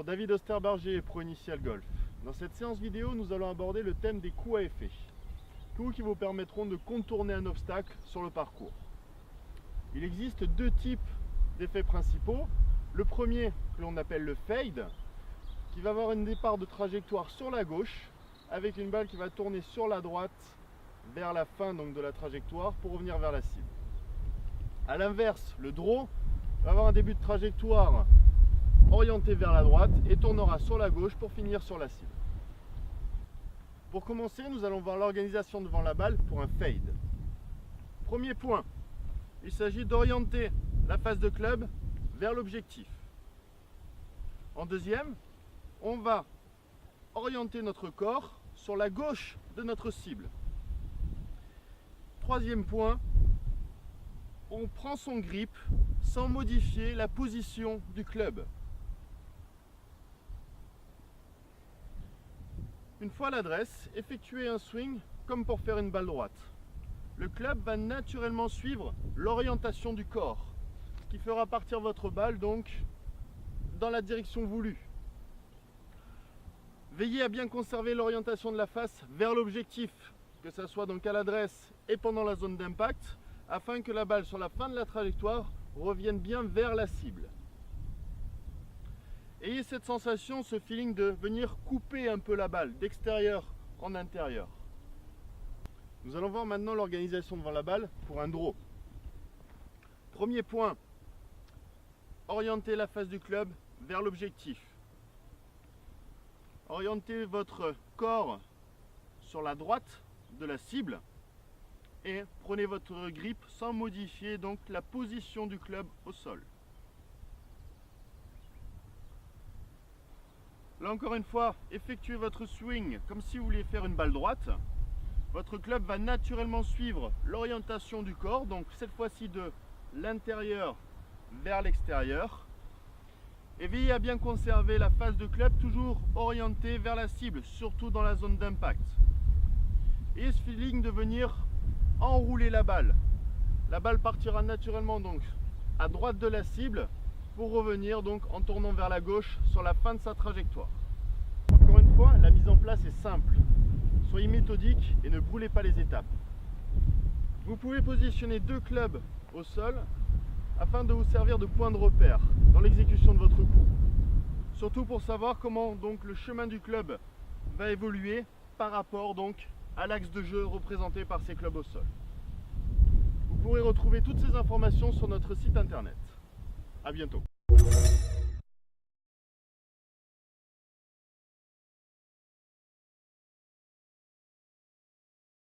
Bonjour, David Osterbarger, Pro Initial Golf. Dans cette séance vidéo, nous allons aborder le thème des coups à effet. Coups qui vous permettront de contourner un obstacle sur le parcours. Il existe deux types d'effets principaux. Le premier, que l'on appelle le fade, qui va avoir un départ de trajectoire sur la gauche, avec une balle qui va tourner sur la droite vers la fin donc, de la trajectoire pour revenir vers la cible. A l'inverse, le draw va avoir un début de trajectoire orienté vers la droite et tournera sur la gauche pour finir sur la cible. Pour commencer, nous allons voir l'organisation devant la balle pour un fade. Premier point, il s'agit d'orienter la face de club vers l'objectif. En deuxième, on va orienter notre corps sur la gauche de notre cible. Troisième point, on prend son grip sans modifier la position du club. Une fois à l'adresse, effectuez un swing comme pour faire une balle droite. Le club va naturellement suivre l'orientation du corps, ce qui fera partir votre balle donc dans la direction voulue. Veillez à bien conserver l'orientation de la face vers l'objectif, que ce soit donc à l'adresse et pendant la zone d'impact, afin que la balle sur la fin de la trajectoire revienne bien vers la cible. Ayez cette sensation, ce feeling de venir couper un peu la balle d'extérieur en intérieur. Nous allons voir maintenant l'organisation devant la balle pour un draw. Premier point, orientez la face du club vers l'objectif. Orientez votre corps sur la droite de la cible et prenez votre grip sans modifier donc la position du club au sol. Là encore une fois, effectuez votre swing comme si vous vouliez faire une balle droite. Votre club va naturellement suivre l'orientation du corps, donc cette fois-ci de l'intérieur vers l'extérieur. Et veillez à bien conserver la face de club toujours orientée vers la cible, surtout dans la zone d'impact. Et ce feeling de venir enrouler la balle. La balle partira naturellement donc à droite de la cible pour revenir donc en tournant vers la gauche sur la fin de sa trajectoire. Encore une fois, la mise en place est simple. Soyez méthodique et ne brûlez pas les étapes. Vous pouvez positionner deux clubs au sol afin de vous servir de point de repère dans l'exécution de votre coup. Surtout pour savoir comment donc le chemin du club va évoluer par rapport donc à l'axe de jeu représenté par ces clubs au sol. Vous pourrez retrouver toutes ces informations sur notre site internet. À bientôt.